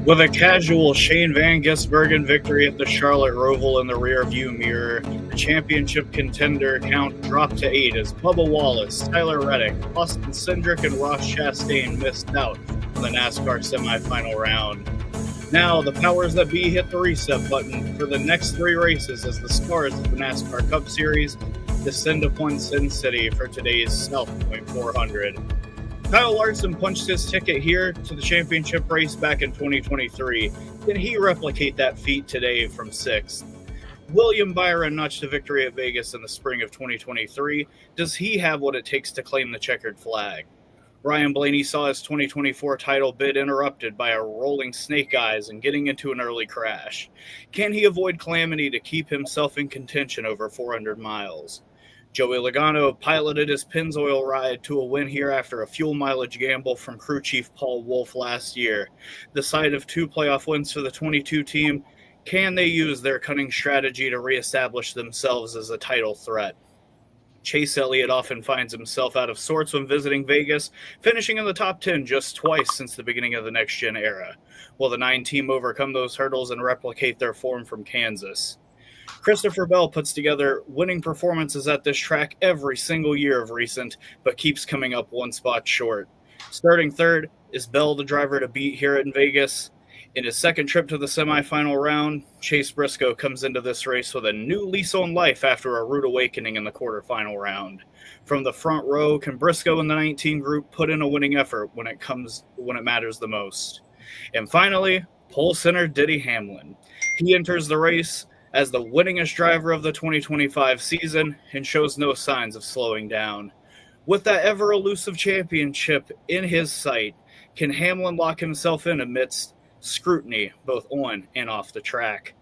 With a casual Shane van Gisbergen victory at the Charlotte Roval in the rearview mirror, the championship contender count dropped to 8 as Bubba Wallace, Tyler Reddick, Austin Cindric, and Ross Chastain missed out on the NASCAR semifinal round. Now, the powers that be hit the reset button for the next 3 races as the stars of the NASCAR Cup Series descend upon Sin City for today's South Point 400. Kyle Larson punched his ticket here to the championship race back in 2023. Can he replicate that feat today from 6th? William Byron notched a victory at Vegas in the spring of 2023. Does he have what it takes to claim the checkered flag? Ryan Blaney saw his 2024 title bid interrupted by a rolling snake eyes and getting into an early crash. Can he avoid calamity to keep himself in contention over 400 miles? Joey Logano piloted his Pennzoil ride to a win here after a fuel mileage gamble from crew chief Paul Wolfe last year. The side of 2 playoff wins for the 22 team, can they use their cunning strategy to reestablish themselves as a title threat? Chase Elliott often finds himself out of sorts when visiting Vegas, finishing in the top 10 just twice since the beginning of the next-gen era. Will the 9 team overcome those hurdles and replicate their form from Kansas? Christopher Bell puts together winning performances at this track every single year of recent, but keeps coming up 1 spot short. Starting 3rd, is Bell the driver to beat here in Vegas? In his 2nd trip to the semifinal round, Chase Briscoe comes into this race with a new lease on life after a rude awakening in the quarterfinal round. From the front row, can Briscoe and the 19 group put in a winning effort when it matters the most? And finally, pole center Denny Hamlin. He enters the race as the winningest driver of the 2025 season and shows no signs of slowing down. With that ever-elusive championship in his sight, can Hamlin lock himself in amidst scrutiny both on and off the track?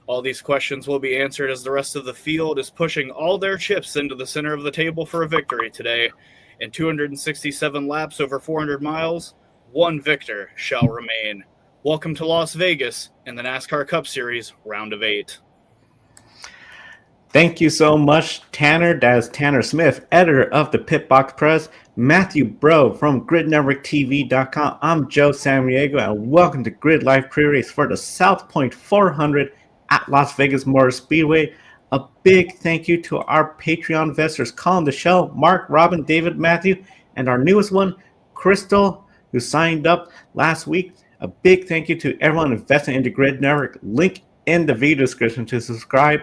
All these questions will be answered as the rest of the field is pushing all their chips into the center of the table for a victory today. In 267 laps over 400 miles, 1 victor shall remain. Welcome to Las Vegas in the NASCAR Cup Series, round of 8. Thank you so much, Tanner. That is Tanner Smith, editor of the Pit Box Press. Matthew Bro from GridNetworkTV.com. I'm Joe Samriego, and welcome to Grid Life Pre-Race for the South Point 400 at Las Vegas Motor Speedway. A big thank you to our Patreon investors calling the show, Mark, Robin, David, Matthew, and our newest one, Crystal, who signed up last week. A big thank you to everyone investing into Grid Network. Link in the video description to subscribe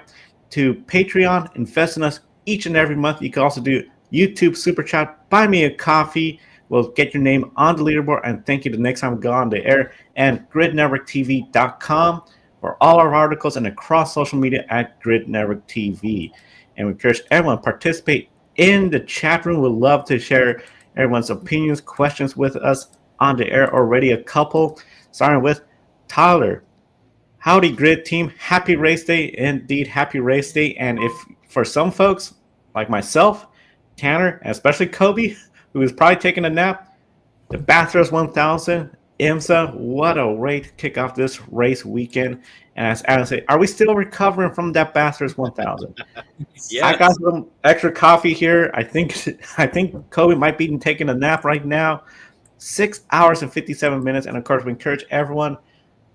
to Patreon, invest in us each and every month. You can also do YouTube Super Chat, buy me a coffee. We'll get your name on the leaderboard, and thank you the next time we go on the air. And GridNetworkTV.com for all our articles and across social media at Grid Network TV. And we encourage everyone to participate in the chat room. We'd love to share everyone's opinions, questions with us on the air. Already a couple, starting with Tyler. Howdy, Grid team. Happy race day. Indeed, happy race day. And if for some folks, like myself, Tanner, and especially Kobe, who is probably taking a nap, the Bathurst 1000, IMSA, what a way to kick off this race weekend. And as Adam said, are we still recovering from that Bathurst 1000? Yes. I got some extra coffee here. I think Kobe might be taking a nap right now. 6 hours and 57 minutes. And of course, we encourage everyone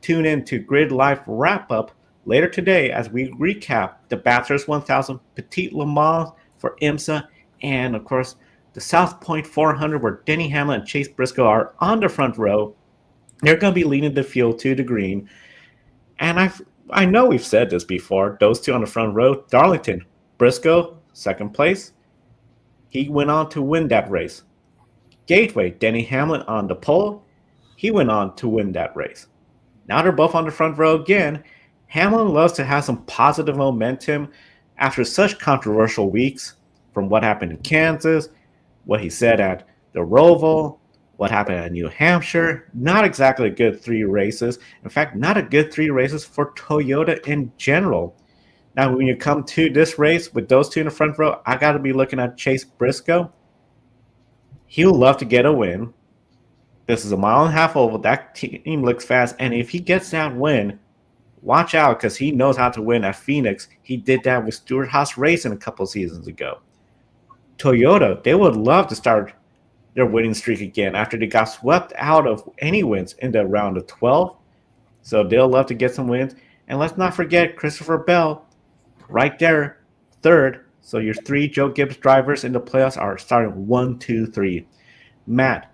tune in to Grid Life Wrap-Up later today as we recap the Bathurst 1000 Petit Le Mans for IMSA, and of course the South Point 400 where Denny Hamlin and Chase Briscoe are on the front row. They're going to be leading the field to the green. And I know we've said this before, those two on the front row, Darlington, Briscoe, 2nd place. He went on to win that race. Gateway, Denny Hamlin on the pole. He went on to win that race. Now they're both on the front row again. Hamlin loves to have some positive momentum after such controversial weeks, from what happened in Kansas, what he said at the Roval, what happened at New Hampshire. Not exactly a good 3 races. In fact, not a good 3 races for Toyota in general. Now, when you come to this race with those two in the front row, I got to be looking at Chase Briscoe. He'll love to get a win. This is a 1.5 mile oval. That team looks fast. And if he gets that win, watch out, because he knows how to win at Phoenix. He did that with Stewart-Haas Racing a couple seasons ago. Toyota, they would love to start their winning streak again after they got swept out of any wins in the round of 12. So they'll love to get some wins. And let's not forget Christopher Bell, right there, third. So your three Joe Gibbs drivers in the playoffs are starting 1, 2, 3. Matt,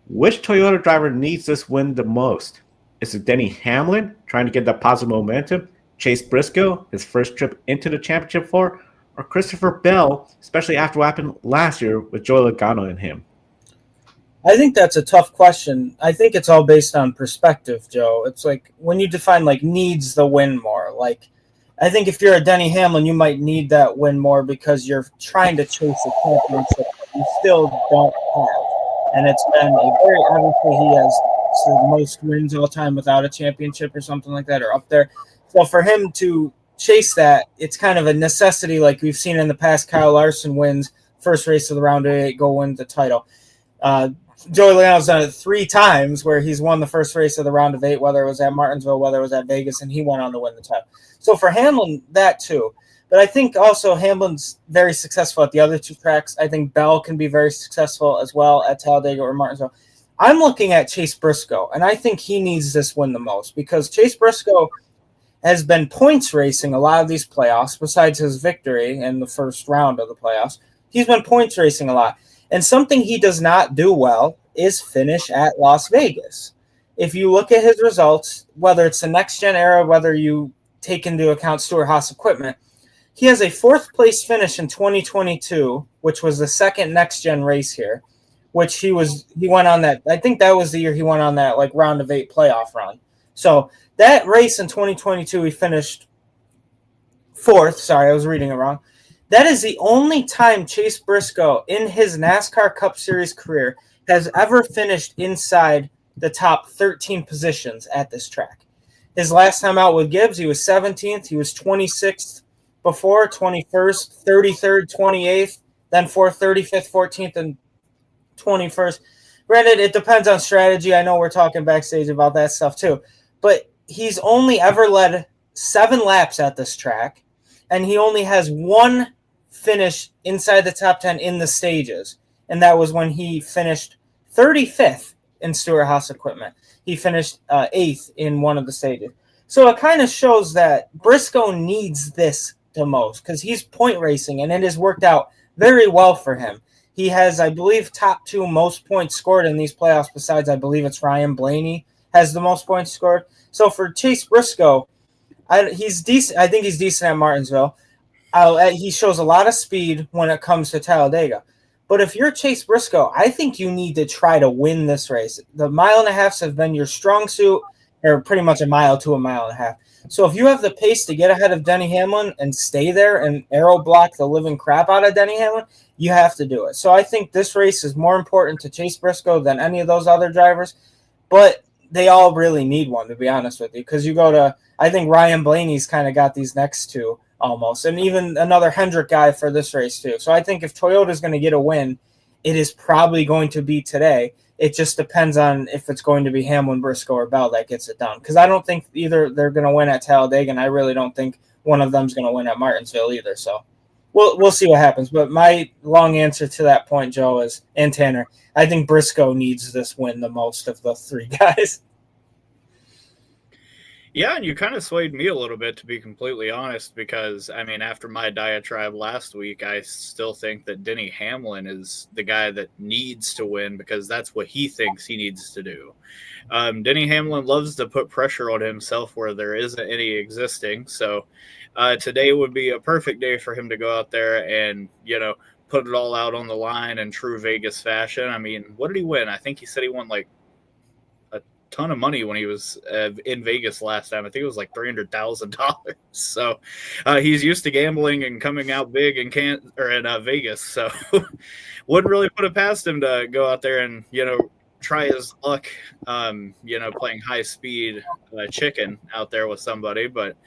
which Toyota driver needs this win the most? Is it Denny Hamlin trying to get that positive momentum? Chase Briscoe, his first trip into the championship for? Or Christopher Bell, especially after what happened last year with Joey Logano and him? I think that's a tough question. I think it's all based on perspective, Joe. It's like when you define like needs the win more. Like I think if you're a Denny Hamlin, you might need that win more because you're trying to chase a championship that you still don't have. And it's been a very obviously he has the most wins all time without a championship or something like that, or up there. So for him to chase that, it's kind of a necessity, like we've seen in the past. Kyle Larson wins first race of the round of 8, go win the title. Joey Logano's done it 3 times where he's won the first race of the round of 8, whether it was at Martinsville, whether it was at Vegas, and he went on to win the title. So for Hamlin, that too. But I think also Hamlin's very successful at the other 2 tracks. I think Bell can be very successful as well at Talladega or Martinsville. I'm looking at Chase Briscoe, and I think he needs this win the most because Chase Briscoe has been points racing a lot of these playoffs, besides his victory in the first round of the playoffs. He's been points racing a lot. And something he does not do well is finish at Las Vegas. If you look at his results, whether it's the next-gen era, whether you take into account Stewart-Haas equipment, he has a 4th place finish in 2022, which was the second next-gen race here, which he went on that. I think that was the year he went on that like round of 8 playoff run. So that race in 2022, he finished 4th. Sorry, I was reading it wrong. That is the only time Chase Briscoe in his NASCAR Cup Series career has ever finished inside the top 13 positions at this track. His last time out with Gibbs, he was 17th. He was 26th before, 21st, 33rd, 28th, then 4th, 35th, 14th, and 21st. Granted, it depends on strategy. I know we're talking backstage about that stuff too. But he's only ever led 7 laps at this track, and he only has 1 finish inside the top 10 in the stages, and that was when he finished 35th in Stewart-Haas equipment. He finished 8th in one of the stages. So it kind of shows that Briscoe needs this the most because he's point racing, and it has worked out very well for him. He has, I believe, top 2 most points scored in these playoffs, besides I believe it's Ryan Blaney has the most points scored. So for Chase Briscoe, he's decent. I think he's decent at Martinsville. He shows a lot of speed when it comes to Talladega. But if you're Chase Briscoe, I think you need to try to win this race. The 1.5 miles have been your strong suit, or pretty much 1 mile to 1.5 miles. So if you have the pace to get ahead of Denny Hamlin and stay there and aero block the living crap out of Denny Hamlin, you have to do it. So I think this race is more important to Chase Briscoe than any of those other drivers. But they all really need one, to be honest with you, because you go to, I think Ryan Blaney's kind of got these next 2 almost, and even another Hendrick guy for this race too. So I think if Toyota's going to get a win, it is probably going to be today. It just depends on if it's going to be Hamlin, Briscoe, or Bell that gets it done, because I don't think either they're going to win at Talladega, and I really don't think one of them's going to win at Martinsville either. So we'll see what happens. But my long answer to that point, Joe, is, and Tanner, I think Briscoe needs this win the most of the 3 guys. Yeah, and you kind of swayed me a little bit, to be completely honest, because, I mean, after my diatribe last week, I still think that Denny Hamlin is the guy that needs to win because that's what he thinks he needs to do. Denny Hamlin loves to put pressure on himself where there isn't any existing, so today would be a perfect day for him to go out there and, put it all out on the line in true Vegas fashion. I mean, what did he win? I think he said he won like ton of money when he was in Vegas last time. I think it was like $300,000. So he's used to gambling and coming out big in Vegas. So wouldn't really put it past him to go out there and try his luck. Playing high speed chicken out there with somebody. But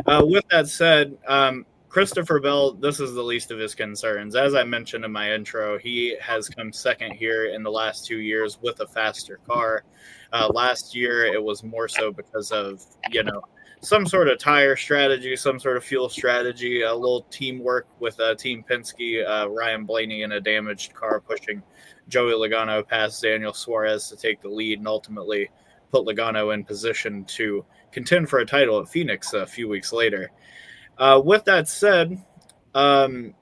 with that said, Christopher Bell, this is the least of his concerns. As I mentioned in my intro, he has come second here in the last 2 years with a faster car. Last year, it was more so because of, some sort of tire strategy, some sort of fuel strategy, a little teamwork with Team Penske, Ryan Blaney in a damaged car pushing Joey Logano past Daniel Suarez to take the lead and ultimately put Logano in position to contend for a title at Phoenix a few weeks later. With that said, Talladega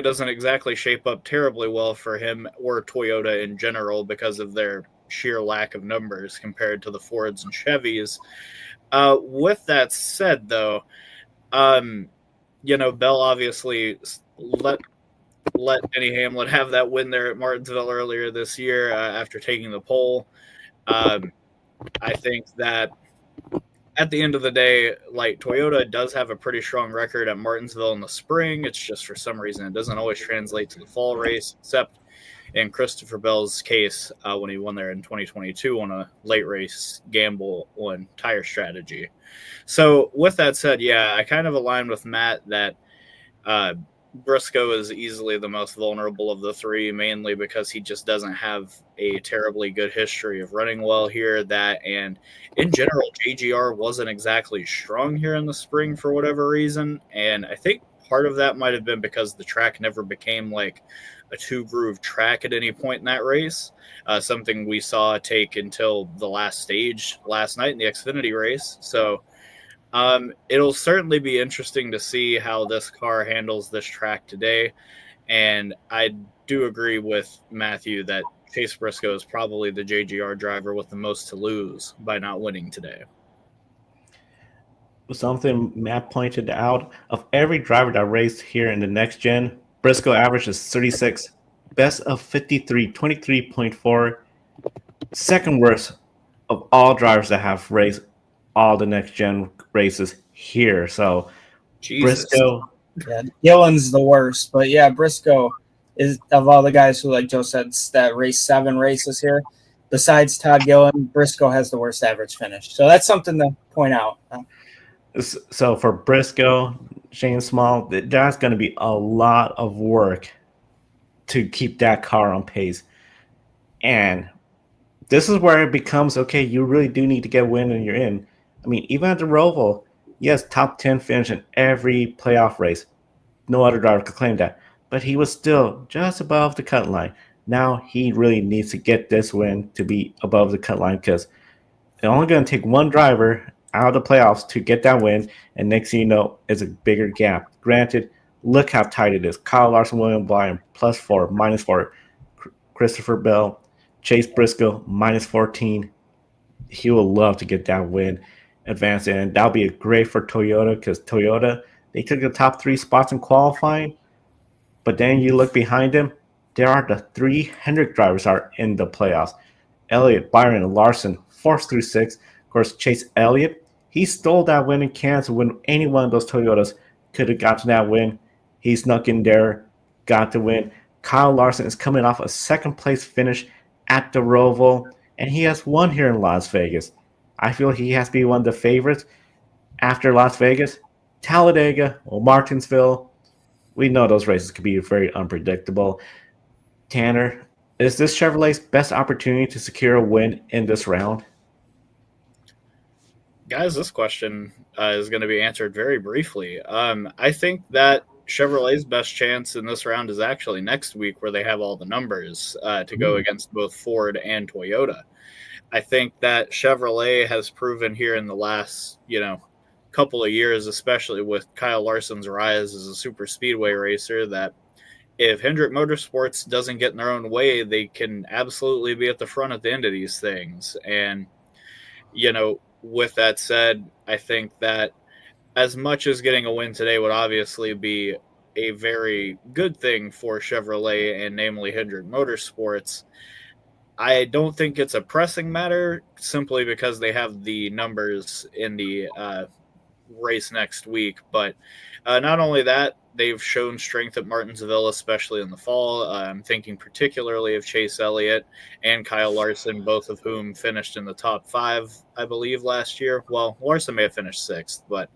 doesn't exactly shape up terribly well for him or Toyota in general because of their sheer lack of numbers compared to the Fords and Chevys. With that said, though, Bell obviously let Denny Hamlin have that win there at Martinsville earlier this year after taking the pole. I think that at the end of the day, like, Toyota does have a pretty strong record at Martinsville in the spring. It's just for some reason it doesn't always translate to the fall race, except in Christopher Bell's case when he won there in 2022 on a late race gamble on tire strategy. So with that said, yeah, I kind of aligned with Matt that Briscoe is easily the most vulnerable of the three, mainly because he just doesn't have a terribly good history of running well here. That, and in general, JGR wasn't exactly strong here in the spring for whatever reason. And I think part of that might have been because the track never became like a two-groove track at any point in that race, something we saw take until the last stage last night in the Xfinity race. So it'll certainly be interesting to see how this car handles this track today. And I do agree with Matthew that Chase Briscoe is probably the JGR driver with the most to lose by not winning today. Something Matt pointed out, of every driver that raced here in the next gen, Briscoe average is 36, best of 53, 23.4, second worst of all drivers that have raced all the next gen races here. So Jesus. Briscoe, Yeah, Gillen's the worst, but yeah, Briscoe is, of all the guys who, like Joe said, that race 7 races here, besides Todd Gillen, Briscoe has the worst average finish. So that's something to point out. so for Briscoe, Shane Small, that's going to be a lot of work to keep that car on pace. And this is where it becomes, okay, you really do need to get a win and you're in. I mean, even at the Roval, yes, top 10 finish in every playoff race. No other driver could claim that. But he was still just above the cut line. Now he really needs to get this win to be above the cut line, because it's only going to take one driver out of the playoffs to get that win, and next thing you know, it's a bigger gap. Granted, look how tight it is. Kyle Larson, William Byron, +4, -4. Christopher Bell, Chase Briscoe, -14. He will love to get that win, advance in. And that'll be great for Toyota, because Toyota, they took the top 3 spots in qualifying, but then you look behind them, there are the 3 Hendrick drivers are in the playoffs. Elliott, Byron, and Larson, 4th through 6th. Of course, Chase Elliott, he stole that win in Kansas when any one of those Toyotas could have gotten that win. He snuck in there, got the win. Kyle Larson is coming off a 2nd place finish at the Roval, and he has won here in Las Vegas. I feel he has to be one of the favorites after Las Vegas. Talladega or Martinsville, we know those races could be very unpredictable. Tanner, is this Chevrolet's best opportunity to secure a win in this round? Guys, this question is going to be answered very briefly. I think that Chevrolet's best chance in this round is actually next week, where they have all the numbers to go against both Ford and Toyota. I think that Chevrolet has proven here in the last, couple of years, especially with Kyle Larson's rise as a super speedway racer, that if Hendrick Motorsports doesn't get in their own way, they can absolutely be at the front at the end of these things. And, with that said, I think that as much as getting a win today would obviously be a very good thing for Chevrolet, and namely Hendrick Motorsports, I don't think it's a pressing matter, simply because they have the numbers in the race next week. But not only that, they've shown strength at Martinsville, especially in the fall. I'm thinking particularly of Chase Elliott and Kyle Larson, both of whom finished in the top 5, I believe, last year. Well, Larson may have finished 6th, but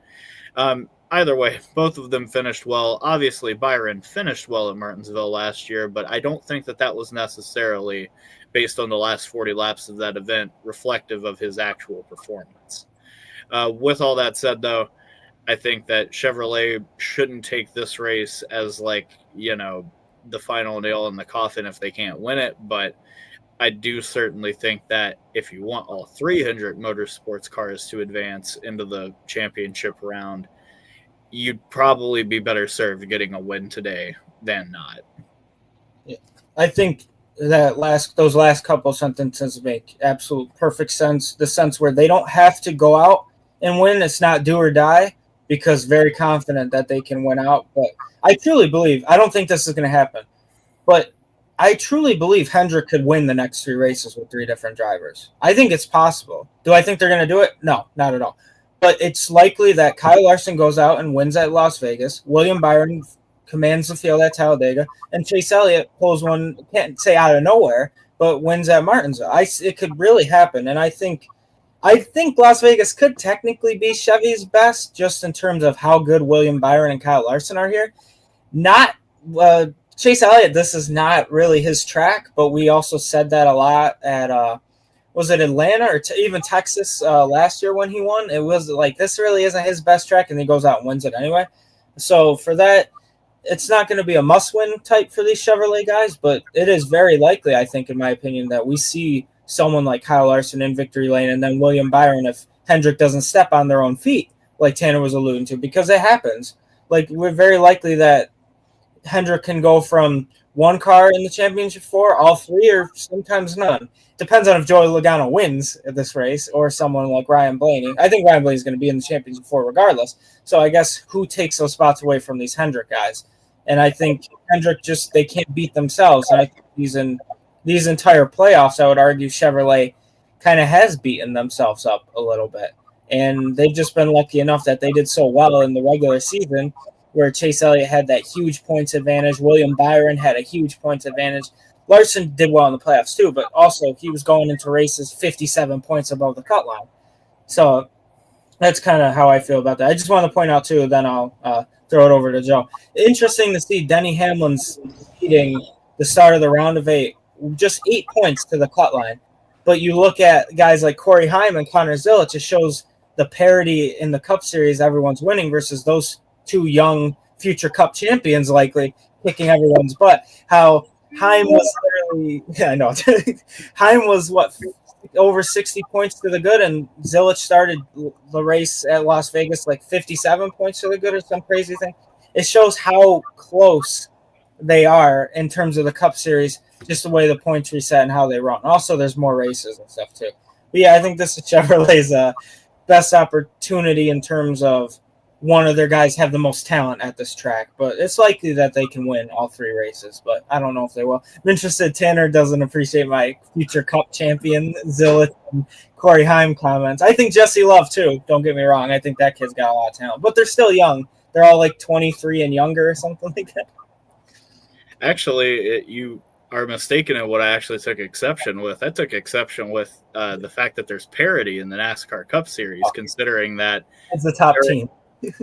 either way, both of them finished well. Obviously, Byron finished well at Martinsville last year, but I don't think that was necessarily, based on the last 40 laps of that event, reflective of his actual performance. With all that said, though, I think that Chevrolet shouldn't take this race as the final nail in the coffin if they can't win it. But I do certainly think that if you want all 3 Hendrick Motorsports cars to advance into the championship round, you'd probably be better served getting a win today than not. Yeah. I think that those last couple sentences make absolute perfect sense. The sense where they don't have to go out and win. It's not do or die, because very confident that they can win out. But I truly believe, I don't think this is going to happen, but I truly believe Hendrick could win the next 3 races with 3 different drivers. I think it's possible. Do I think they're going to do it? No, not at all. But it's likely that Kyle Larson goes out and wins at Las Vegas. William Byron commands the field at Talladega, and Chase Elliott pulls one, can't say out of nowhere, but wins at Martinsville. It could really happen, and I think Las Vegas could technically be Chevy's best, just in terms of how good William Byron and Kyle Larson are here. Not Chase Elliott, this is not really his track, but we also said that a lot at was it Atlanta or even Texas last year when he won? It was like, this really isn't his best track, and he goes out and wins it anyway. So for that, it's not going to be a must-win type for these Chevrolet guys, but it is very likely, I think, in my opinion, that we see someone like Kyle Larson in victory lane, and then William Byron if Hendrick doesn't step on their own feet, like Tanner was alluding to, because it happens. Like, we're very likely that Hendrick can go from 1 car in the championship 4, all 3, or sometimes none. Depends on if Joey Logano wins at this race or someone like Ryan Blaney. I think Ryan Blaney is going to be in the championship 4 regardless. So I guess who takes those spots away from these Hendrick guys? And I think Hendrick they can't beat themselves. And I think these entire playoffs, I would argue Chevrolet kind of has beaten themselves up a little bit. And they've just been lucky enough that they did so well in the regular season, where Chase Elliott had that huge points advantage. William Byron had a huge points advantage. Larson did well in the playoffs too, but also he was going into races 57 points above the cut line. So that's kind of how I feel about that. I just want to point out too, then I'll throw it over to Joe. Interesting to see Denny Hamlin's leading the start of the round of 8, just 8 points to the cut line. But you look at guys like Corey Heim and Connor Zilic, it shows the parity in the Cup Series everyone's winning versus those 2 young future Cup champions likely kicking everyone's butt. How Heim was literally, yeah, I know. Heim was over 60 points to the good, and Zilic started the race at Las Vegas like 57 points to the good or some crazy thing. It shows how close they are in terms of the Cup Series, just the way the points reset and how they run. Also, there's more races and stuff too. But yeah, I think this is Chevrolet's best opportunity in terms of one of their guys have the most talent at this track, but it's likely that they can win all 3 races, but I don't know if they will. I'm interested Tanner doesn't appreciate my future Cup champion Zilic and Corey Heim comments. I think Jesse Love too, don't get me wrong. I think that kid's got a lot of talent, but they're still young. They're all like 23 and younger or something like that. Actually, you are mistaken in what I actually took exception with. I took exception with the fact that there's parity in the NASCAR Cup Series, considering that it's the top team.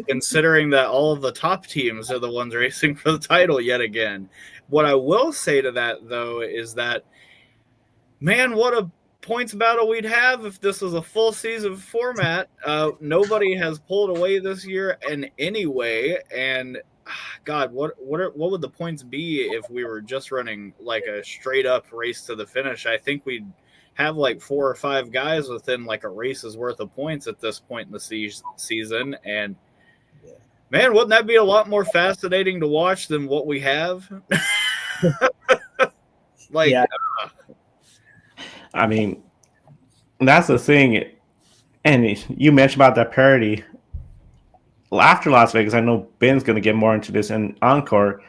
Considering that all of the top teams are the ones racing for the title yet again. What I will say to that, though, is that, man, what a points battle we'd have if this was a full season format. Nobody has pulled away this year in any way, and God, what would the points be if we were just running like a straight up race to the finish? I think we'd have like 4 or 5 guys within like a race's worth of points at this point in the season. And man, wouldn't that be a lot more fascinating to watch than what we have? I mean, that's the thing. And you mentioned about that parity. After Las Vegas, I know Ben's going to get more into this in Encore.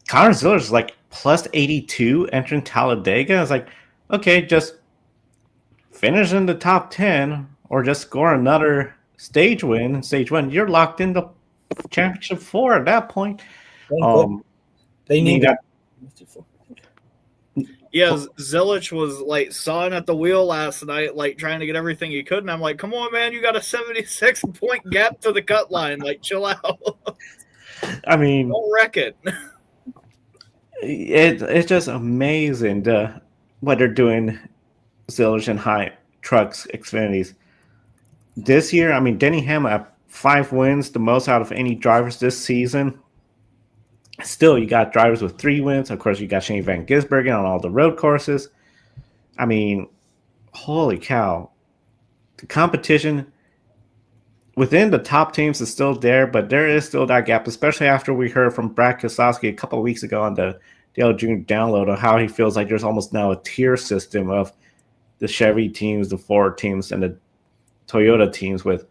Connor Ziller is like plus 82 entering Talladega. It's like, okay, just finish in the top 10 or just score another stage win. You're locked in the championship 4 at that point. They need that. Yeah, Zilic was like sawing at the wheel last night, like trying to get everything he could. And I'm like, come on, man, you got a 76-point gap to the cut line. Like, chill out. I mean, don't wreck it. It's just amazing what they're doing, Zilic and high trucks, Xfinities. This year, I mean, Denny Hamlin at 5 wins, the most out of any drivers this season. Still, you got drivers with 3 wins. Of course, you got Shane van Gisbergen on all the road courses. I mean, holy cow. The competition within the top teams is still there, but there is still that gap, especially after we heard from Brad Keselowski a couple of weeks ago on the Dale Jr. download on how he feels like there's almost now a tier system of the Chevy teams, the Ford teams, and the Toyota teams with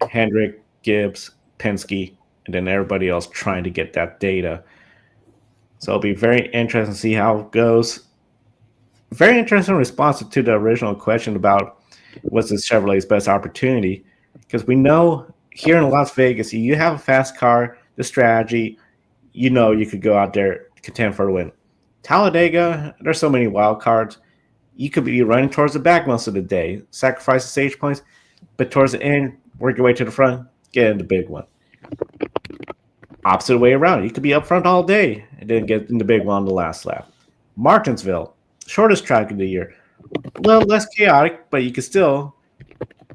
Hendrick, Gibbs, Penske, and then everybody else trying to get that data. So it'll be very interesting to see how it goes. Very interesting response to the original question about what's the Chevrolet's best opportunity. Because we know here in Las Vegas, you have a fast car, the strategy, you could go out there, contend for a win. Talladega, there's so many wild cards. You could be running towards the back most of the day, sacrifice the stage points, but towards the end, work your way to the front, get in the big one. Opposite way around, you could be up front all day and then get in the big one on the last lap. Martinsville, shortest track of the year. A little less chaotic, but you could still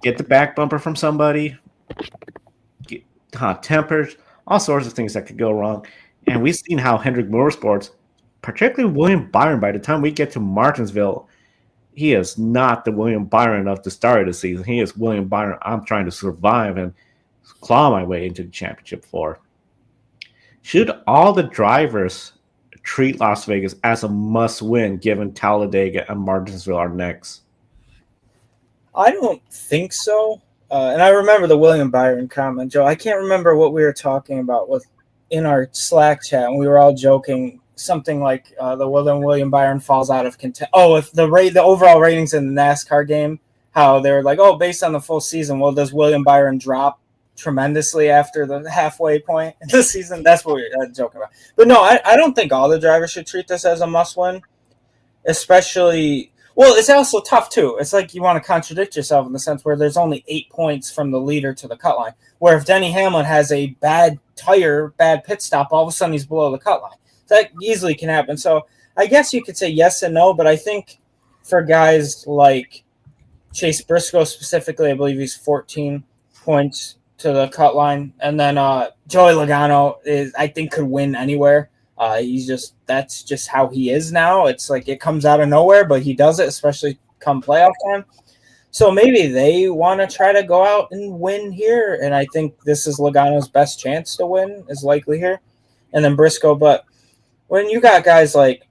get the back bumper from somebody, get hot tempers, all sorts of things that could go wrong. And we've seen how Hendrick Motorsports, particularly William Byron, by the time we get to Martinsville, he is not the William Byron of the start of the season. He is William Byron. I'm trying to survive and claw my way into the championship floor. Should all the drivers treat Las Vegas as a must-win, given Talladega and Martinsville are next? I don't think so. And I remember the William Byron comment, Joe. I can't remember what we were talking about in our Slack chat, and we were all joking something like the William Byron falls out of contention. Oh, if the overall ratings in the NASCAR game, how they were like, oh, based on the full season, well, does William Byron drop tremendously after the halfway point in the season? That's what we were joking about. But no, I don't think all the drivers should treat this as a must-win, especially. Well, it's also tough, too. It's like you want to contradict yourself in the sense where there's only 8 points from the leader to the cut line, where if Denny Hamlin has a bad tire, bad pit stop, all of a sudden he's below the cut line. That easily can happen. So I guess you could say yes and no, but I think for guys like Chase Briscoe specifically, I believe he's 14 points to the cut line. And then Joey Logano I think could win anywhere. That's just how he is now. It's like it comes out of nowhere, but he does it, especially come playoff time. So maybe they want to try to go out and win here. And I think this is Logano's best chance to win is likely here. And then Briscoe. But when you got guys like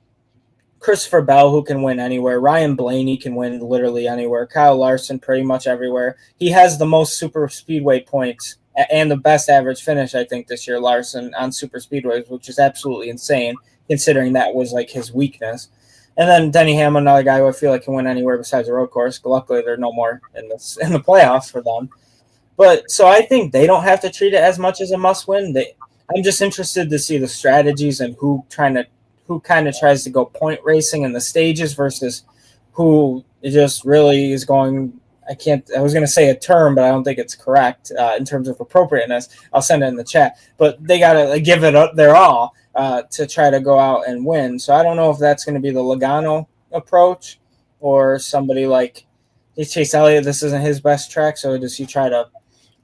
Christopher Bell who can win anywhere, Ryan Blaney can win literally anywhere, Kyle Larson pretty much everywhere. He has the most super speedway points and the best average finish, I think, this year, Larson, on super speedways, which is absolutely insane, considering that was like his weakness. And then Denny Hamlin, another guy who I feel like can win anywhere besides a road course. Luckily, there are no more in the playoffs for them. But so I think they don't have to treat it as much as a must-win. I'm just interested to see the strategies and who kind of tries to go point racing in the stages versus who just really is going. I was going to say a term, but I don't think it's correct in terms of appropriateness. I'll send it in the chat. But they got to give it up their all to try to go out and win. So I don't know if that's going to be the Logano approach or somebody like Chase Elliott. This isn't his best track, so does he try to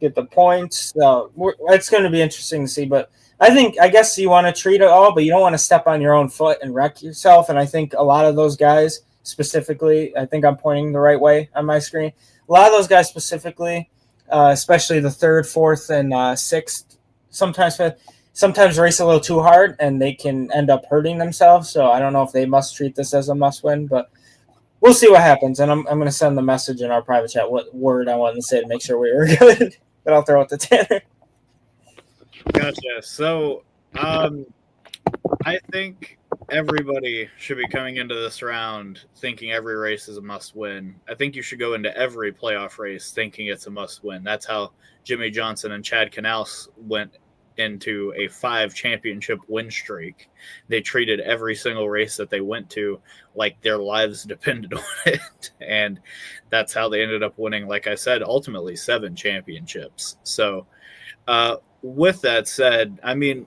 get the points? It's going to be interesting to see. But I guess you want to treat it all, but you don't want to step on your own foot and wreck yourself. And I think a lot of those guys specifically, I think I'm pointing the right way on my screen. A lot of those guys specifically, especially the third, fourth, and sixth, sometimes race a little too hard, and they can end up hurting themselves. So I don't know if they must treat this as a must-win, but we'll see what happens. And I'm going to send the message in our private chat what word I wanted to say to make sure we were good. But I'll throw it to Tanner. Gotcha. So I think everybody should be coming into this round thinking every race is a must-win. I think you should go into every playoff race thinking it's a must-win. That's how Jimmy Johnson and Chad Knaus went into a 5-championship win streak. They treated every single race that they went to like their lives depended on it. And that's how they ended up winning, like I said, ultimately 7 championships. So with that said, I mean,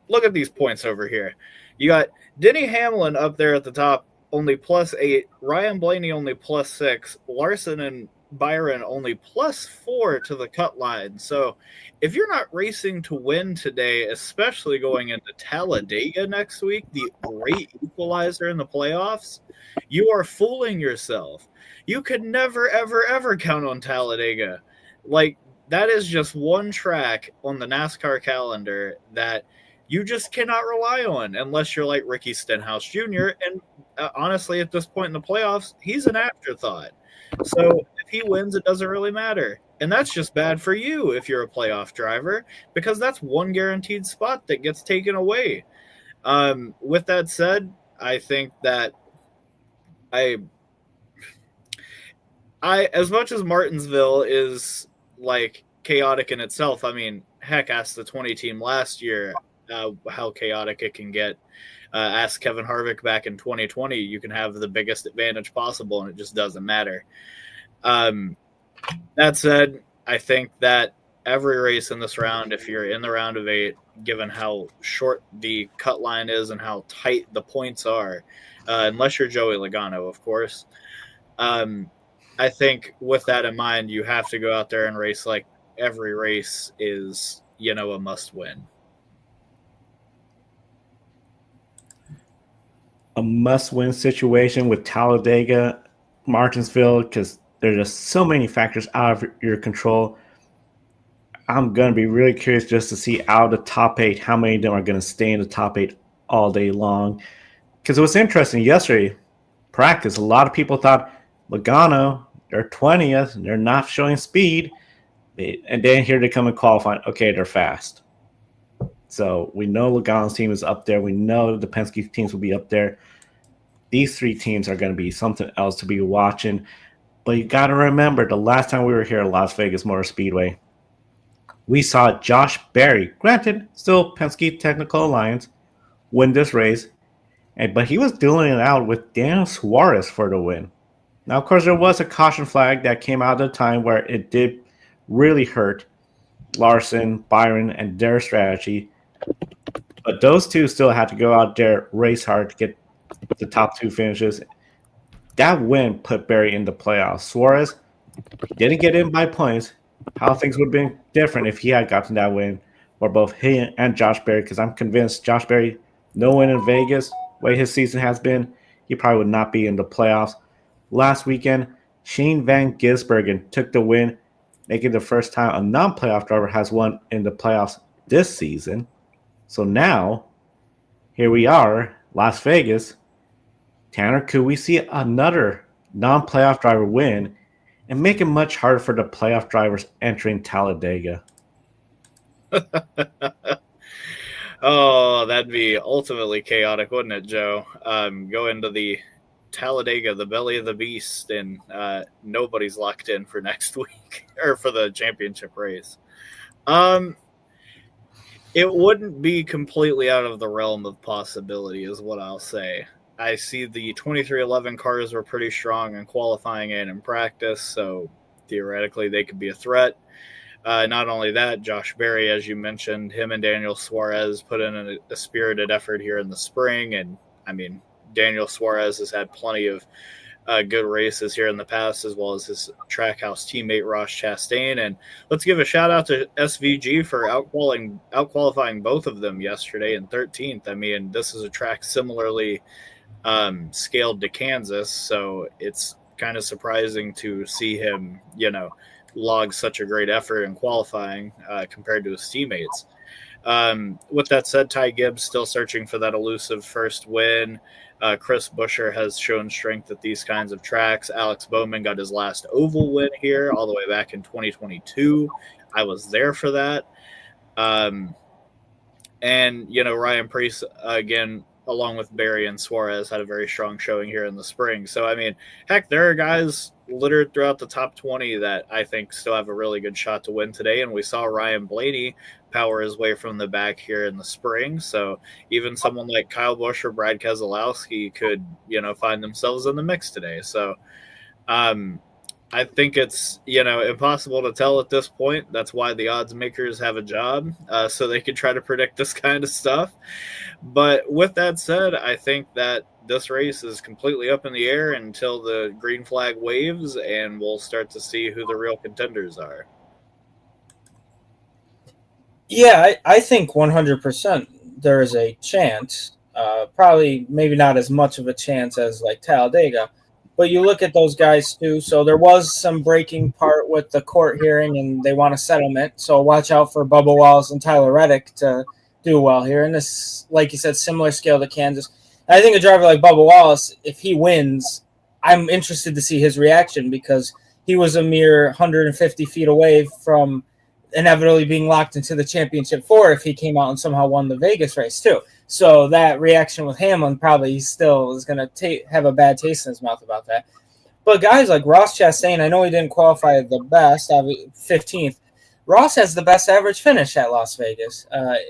look at these points over here. You got Denny Hamlin up there at the top, only +8. Ryan Blaney only +6. Larson and Byron only +4 to the cut line. So if you're not racing to win today, especially going into Talladega next week, the great equalizer in the playoffs, you are fooling yourself. You could never, ever, ever count on Talladega. Like, that is just one track on the NASCAR calendar that you just cannot rely on unless you're like Ricky Stenhouse Jr. And honestly, at this point in the playoffs, he's an afterthought. So if he wins, it doesn't really matter. And that's just bad for you if you're a playoff driver, because that's one guaranteed spot that gets taken away. With that said, I think that I as much as Martinsville is like chaotic in itself, I mean, heck, ask the 20 team last year how chaotic it can get. Ask Kevin Harvick back in 2020. You can have the biggest advantage possible, and it just doesn't matter. That said, I think that every race in this round, if you're in the round of 8, given how short the cut line is and how tight the points are, unless you're Joey Logano, of course, I think with that in mind, you have to go out there and race like every race is, a must win. A must-win situation with Talladega, Martinsville, because there's just so many factors out of your control. I'm going to be really curious just to see out of the top 8, how many of them are going to stay in the top 8 all day long. Because it was interesting yesterday, practice, a lot of people thought Logano, they're 20th, and they're not showing speed. And then here they come and qualify. Okay, they're fast. So we know Logano's team is up there. We know the Penske teams will be up there. These 3 teams are going to be something else to be watching. But you got to remember, the last time we were here at Las Vegas Motor Speedway, we saw Josh Berry, granted, still Penske Technical Alliance, win this race. But he was dueling it out with Daniel Suarez for the win. Now, of course, there was a caution flag that came out at the time where it did really hurt Larson, Byron, and their strategy. But those two still had to go out there, race hard to get the top 2 finishes. That win put Berry in the playoffs. Suarez didn't get in by points. How things would have been different if he had gotten that win, or both he and Josh Berry, because I'm convinced Josh Berry, no win in Vegas, the way his season has been, he probably would not be in the playoffs. Last weekend, Shane van Gisbergen took the win, making the first time a non-playoff driver has won in the playoffs this season. So now, here we are, Las Vegas. Tanner, could we see another non-playoff driver win and make it much harder for the playoff drivers entering Talladega? Oh, that'd be ultimately chaotic, wouldn't it, Joe? Go into the Talladega, the belly of the beast, and nobody's locked in for next week or for the championship race. It wouldn't be completely out of the realm of possibility, is what I'll say. I see the 2311 cars were pretty strong in qualifying and in practice, so theoretically they could be a threat. Not only that, Josh Berry, as you mentioned, him and Daniel Suarez put in a spirited effort here in the spring, and I mean, Daniel Suarez has had plenty of good races here in the past, as well as his Trackhouse teammate Ross Chastain. And let's give a shout out to SVG for outqualifying both of them yesterday in 13th. I mean, this is a track similarly scaled to Kansas, so it's kind of surprising to see him, log such a great effort in qualifying compared to his teammates. With that said, Ty Gibbs still searching for that elusive first win. Chris Buescher has shown strength at these kinds of tracks. Alex Bowman got his last oval win here all the way back in 2022. I was there for that. And, Ryan Preece, again, along with Berry and Suarez, had a very strong showing here in the spring. So, I mean, heck, there are guys littered throughout the top 20 that I think still have a really good shot to win today. And we saw Ryan Blaney power his way from the back here in the spring. So even someone like Kyle Busch or Brad Keselowski could, find themselves in the mix today. So I think it's, impossible to tell at this point. That's why the odds makers have a job, so they can try to predict this kind of stuff. But with that said, I think that this race is completely up in the air until the green flag waves, and we'll start to see who the real contenders are. Yeah, I think 100% there is a chance. Probably maybe not as much of a chance as like Talladega, but you look at those guys too. So there was some breaking part with the court hearing, and they want a settlement. So watch out for Bubba Wallace and Tyler Reddick to do well here. And this, like you said, similar scale to Kansas. And I think a driver like Bubba Wallace, if he wins, I'm interested to see his reaction because he was a mere 150 feet away from inevitably being locked into the championship four if he came out and somehow won the Vegas race too. So that reaction with Hamlin probably still is going to have a bad taste in his mouth about that. But guys like Ross Chastain, I know he didn't qualify the best, 15th. Ross has the best average finish at Las Vegas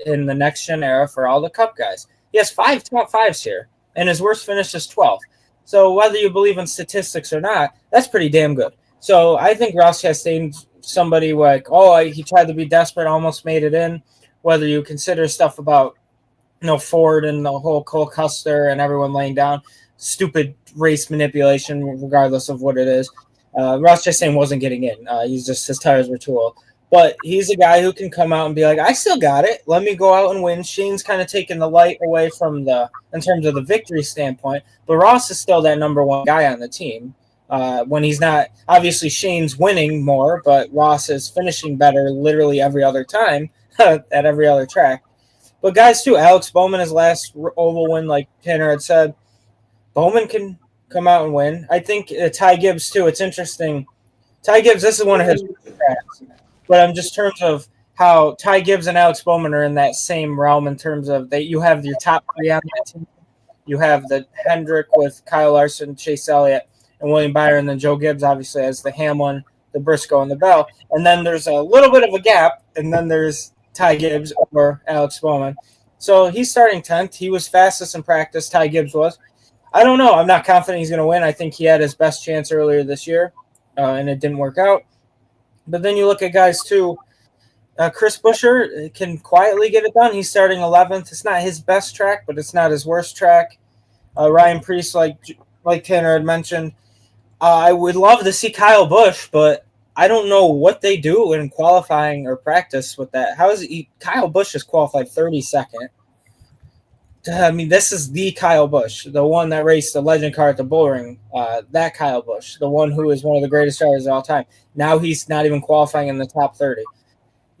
in the next gen era for all the Cup guys. He has 5 top 5s here, and his worst finish is 12th. So whether you believe in statistics or not, that's pretty damn good. So I think Ross Chastain's somebody like, he tried to be desperate, almost made it in. Whether you consider stuff about, Ford and the whole Cole Custer and everyone laying down, stupid race manipulation, regardless of what it is. Ross Chastain wasn't getting in. His tires were too old. But he's a guy who can come out and be like, I still got it. Let me go out and win. Shane's kind of taking the light away from in terms of the victory standpoint. But Ross is still that number one guy on the team. When he's not, obviously Shane's winning more, but Ross is finishing better literally every other time at every other track. But guys too, Alex Bowman, his last oval win, like Tanner had said, Bowman can come out and win. I think Ty Gibbs too. It's interesting. Ty Gibbs, this is one of his tracks, but just in terms of how Ty Gibbs and Alex Bowman are in that same realm in terms of that you have your top 3 on that team. You have the Hendrick with Kyle Larson, Chase Elliott, and William Byron, and then Joe Gibbs obviously as the Hamlin, the Briscoe, and the Bell. And then there's a little bit of a gap, and then there's Ty Gibbs or Alex Bowman. So he's starting 10th. He was fastest in practice, Ty Gibbs was. I don't know. I'm not confident he's going to win. I think he had his best chance earlier this year, and it didn't work out. But then you look at guys too. Chris Buescher can quietly get it done. He's starting 11th. It's not his best track, but it's not his worst track. Ryan Preece, like Tanner had mentioned, I would love to see Kyle Busch, but I don't know what they do in qualifying or practice with that. Kyle Busch has qualified 32nd. I mean, this is the Kyle Busch, the one that raced the legend car at the Bullring. That Kyle Busch, the one who is one of the greatest drivers of all time. Now he's not even qualifying in the top 30.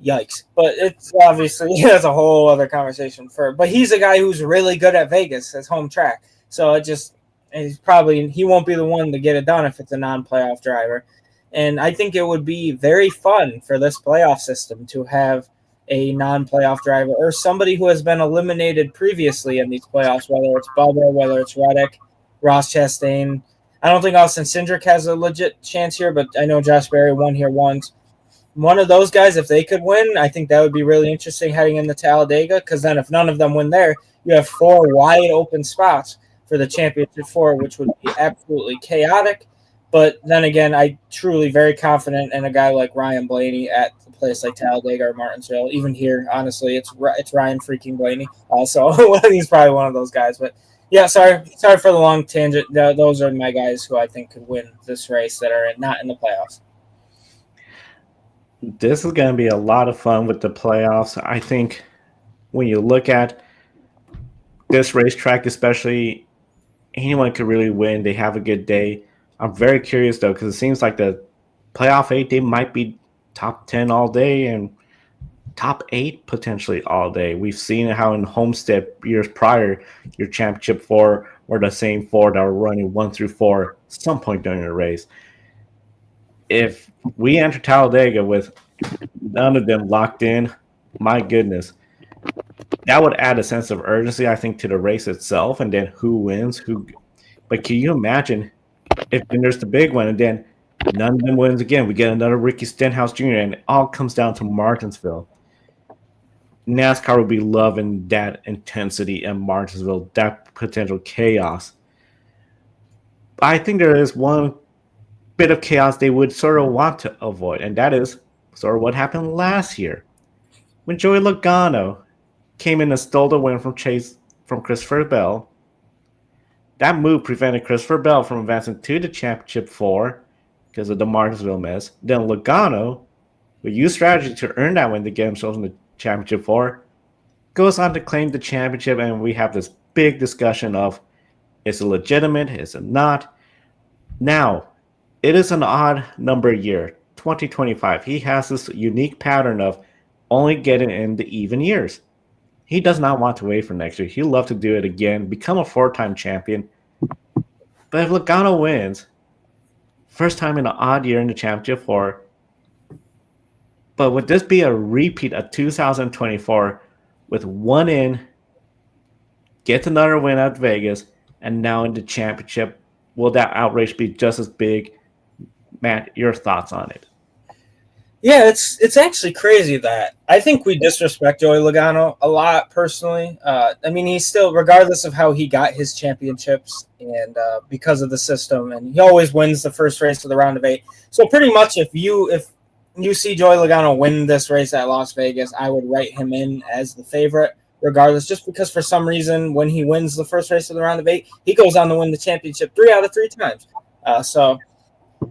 Yikes. But it's obviously, that's a whole other conversation. But he's a guy who's really good at Vegas, his home track. So he won't be the one to get it done if it's a non-playoff driver. And I think it would be very fun for this playoff system to have a non-playoff driver or somebody who has been eliminated previously in these playoffs, whether it's Bubba, whether it's Reddick, Ross Chastain. I don't think Austin Cindric has a legit chance here, but I know Josh Berry won here once. One of those guys, if they could win, I think that would be really interesting heading into Talladega, because then if none of them win there, you have 4 wide open spots for the championship 4, which would be absolutely chaotic. But then again, I truly very confident in a guy like Ryan Blaney at a place like Talladega or Martinsville. Even here, honestly, it's Ryan freaking Blaney. Also, he's probably one of those guys. But yeah, sorry for the long tangent. Those are my guys who I think could win this race that are not in the playoffs. This is going to be a lot of fun with the playoffs. I think when you look at this racetrack, especially, anyone could really win. They have a good day. I'm very curious, though, because it seems like the playoff 8, they might be top 10 all day and top 8 potentially all day. We've seen how in Homestead years prior, your championship 4 were the same 4 that were running 1 through 4 at some point during the race. If we enter Talladega with none of them locked in, my goodness, that would add a sense of urgency, I think, to the race itself, and then who wins, But can you imagine if there's the big one, and then none of them wins again? We get another Ricky Stenhouse Jr., and it all comes down to Martinsville. NASCAR would be loving that intensity in Martinsville, that potential chaos. I think there is one bit of chaos they would sort of want to avoid, and that is sort of what happened last year when Joey Logano came in and stole the win from Christopher Bell. That move prevented Christopher Bell from advancing to the championship 4 because of the Martinsville miss. Then Logano, who used strategy to earn that win to get himself in the championship 4, goes on to claim the championship, and we have this big discussion of, is it legitimate, is it not? Now, it is an odd number year, 2025. He has this unique pattern of only getting in the even years. He does not want to wait for next year. He'd love to do it again, become a 4-time champion. But if Logano wins, first time in an odd year in the championship 4, but would this be a repeat of 2024 with one in, gets another win at Vegas, and now in the championship? Will that outrage be just as big? Matt, your thoughts on it? Yeah, it's actually crazy that I think we disrespect Joey Logano a lot personally. I mean, he's still, regardless of how he got his championships and because of the system, and he always wins the first race of the round of 8. So pretty much if you see Joey Logano win this race at Las Vegas, I would write him in as the favorite, regardless, just because for some reason when he wins the first race of the round of 8, he goes on to win the championship 3 out of 3 times. So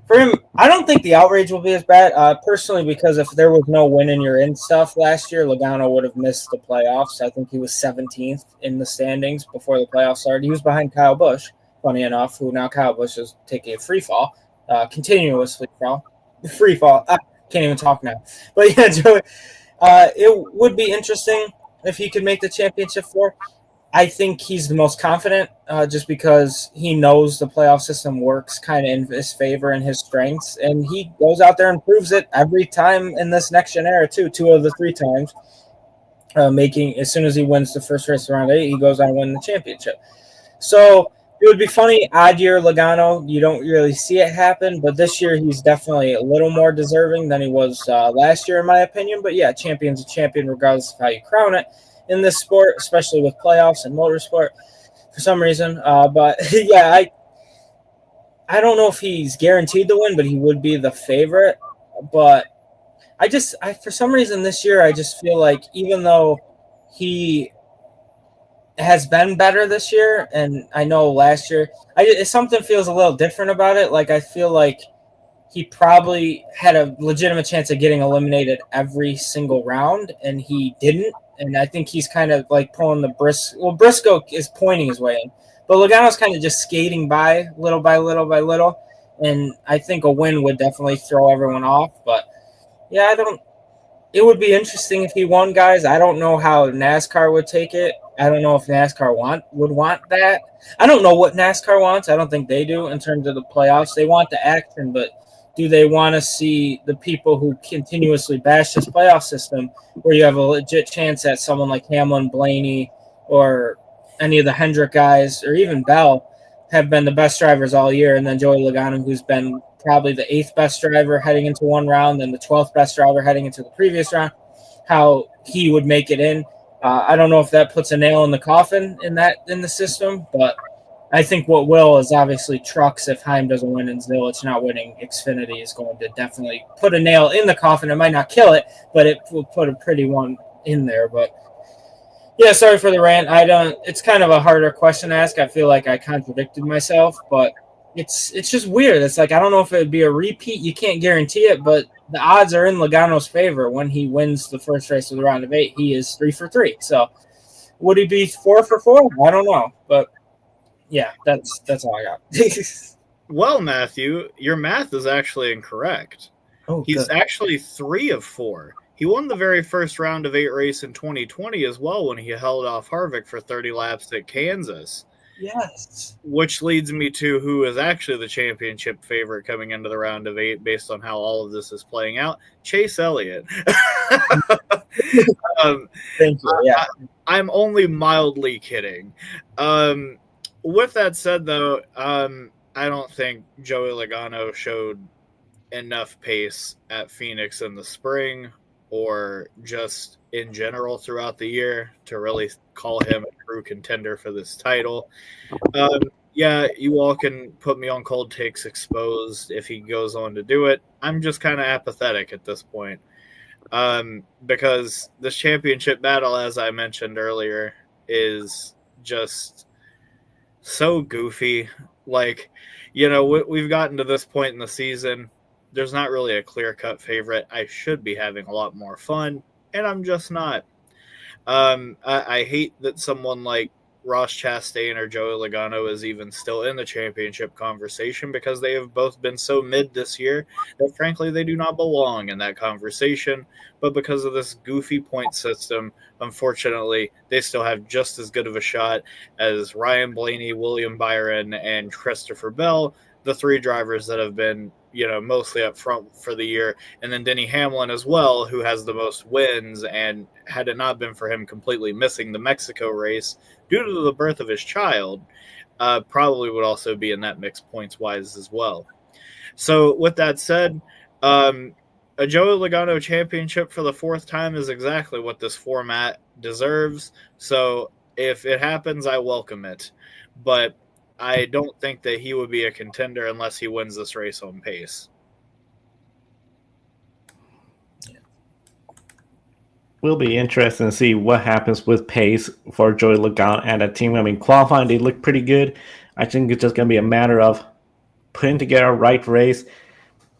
for him, I don't think the outrage will be as bad, personally, because if there was no win in your in stuff last year, Logano would have missed the playoffs. I think he was 17th in the standings before the playoffs started. He was behind Kyle Busch, funny enough, who now Kyle Busch is taking a free fall, continuously free fall. I can't even talk now. But yeah, Joey, it would be interesting if he could make the championship 4. I think he's the most confident just because he knows the playoff system works kind of in his favor and his strengths. And he goes out there and proves it every time in this next gen era, too. 2 of the 3 times, making as soon as he wins the first race around 8, he goes on to win the championship. So it would be funny, odd year Logano. You don't really see it happen. But this year, he's definitely a little more deserving than he was last year, in my opinion. But yeah, champion's a champion regardless of how you crown it in this sport, especially with playoffs and motorsport for some reason. But yeah, I don't know if he's guaranteed to win, but he would be the favorite. But I for some reason this year, I just feel like even though he has been better this year, and I know last year, something feels a little different about it. Like I feel like he probably had a legitimate chance of getting eliminated every single round, and he didn't. And I think he's kind of like pulling the Briscoe is pointing his way in, but Logano's kind of just skating by little by little by little. And I think a win would definitely throw everyone off. But yeah, it would be interesting if he won, guys. I don't know how NASCAR would take it. I don't know if NASCAR would want that. I don't know what NASCAR wants. I don't think they do in terms of the playoffs. They want the action, but do they want to see the people who continuously bash this playoff system where you have a legit chance that someone like Hamlin, Blaney, or any of the Hendrick guys, or even Bell, have been the best drivers all year, and then Joey Logano, who's been probably the 8th best driver heading into one round and the 12th best driver heading into the previous round, how he would make it in. I don't know if that puts a nail in the coffin in the system, but I think what will is obviously trucks. If Heim doesn't win and Zilich not winning, Xfinity is going to definitely put a nail in the coffin. It might not kill it, but it will put a pretty one in there. But yeah, sorry for the rant. It's kind of a harder question to ask. I feel like I contradicted myself, but it's just weird. It's like I don't know if it would be a repeat. You can't guarantee it, but the odds are in Logano's favor when he wins the first race of the round of 8. He is 3 for 3. So would he be 4 for 4? I don't know, but. Yeah, that's all I got. Well, Matthew, your math is actually incorrect. Oh, He's good. actually 3 of 4. He won the very first round of 8 race in 2020 as well when he held off Harvick for 30 laps at Kansas. Yes. Which leads me to who is actually the championship favorite coming into the round of 8 based on how all of this is playing out. Chase Elliott. Thank you. Yeah. I'm only mildly kidding. With that said, though, I don't think Joey Logano showed enough pace at Phoenix in the spring or just in general throughout the year to really call him a true contender for this title. Yeah, you all can put me on cold takes exposed if he goes on to do it. I'm just kind of apathetic at this point because this championship battle, as I mentioned earlier, is just so goofy. Like, we've gotten to this point in the season. There's not really a clear-cut favorite. I should be having a lot more fun, and I'm just not. I hate that someone like Ross Chastain or Joey Logano is even still in the championship conversation, because they have both been so mid this year that frankly they do not belong in that conversation. But because of this goofy point system, unfortunately, they still have just as good of a shot as Ryan Blaney, William Byron, and Christopher Bell, the three drivers that have been mostly up front for the year, and then Denny Hamlin as well, who has the most wins, and had it not been for him completely missing the Mexico race due to the birth of his child, probably would also be in that mix points-wise as well. So with that said, a Joey Logano championship for the fourth time is exactly what this format deserves. So if it happens, I welcome it. But I don't think that he would be a contender unless he wins this race on pace. Will be interesting to see what happens with pace for Joey Logano and that team. I mean, qualifying, they look pretty good. I think it's just going to be a matter of putting together a right race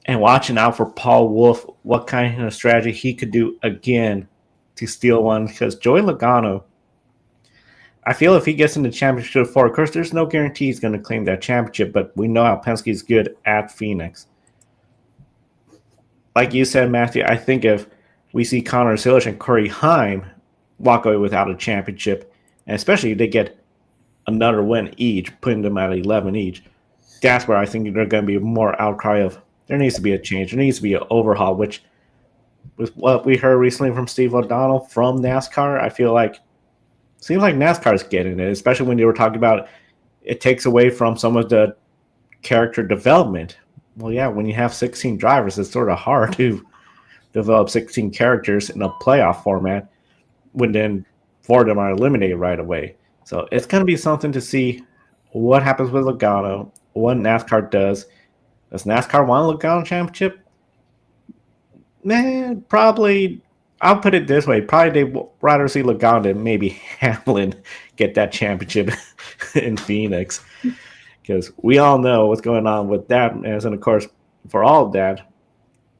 and watching out for Paul Wolf, what kind of strategy he could do again to steal one. Because Joey Logano, I feel if he gets in the championship four, of course, there's no guarantee he's going to claim that championship, but we know how Penske is good at Phoenix. Like you said, Matthew, I think if we see Connor Sillish and Corey Heim walk away without a championship, and especially if they get another win each, putting them at 11 each, that's where I think there's going to be more outcry of there needs to be a change. There needs to be an overhaul, which with what we heard recently from Steve O'Donnell from NASCAR, I feel like seems like NASCAR is getting it, especially when they were talking about it takes away from some of the character development. Well, yeah, when you have 16 drivers, it's sort of hard to develop 16 characters in a playoff format when then 4 of them are eliminated right away. So it's going to be something to see what happens with Logano, what NASCAR does. Does NASCAR want a Logano championship? Man, probably. I'll put it this way. Probably they'd rather see Logano than maybe Hamlin get that championship in Phoenix. Because we all know what's going on with that. And of course, for all of that,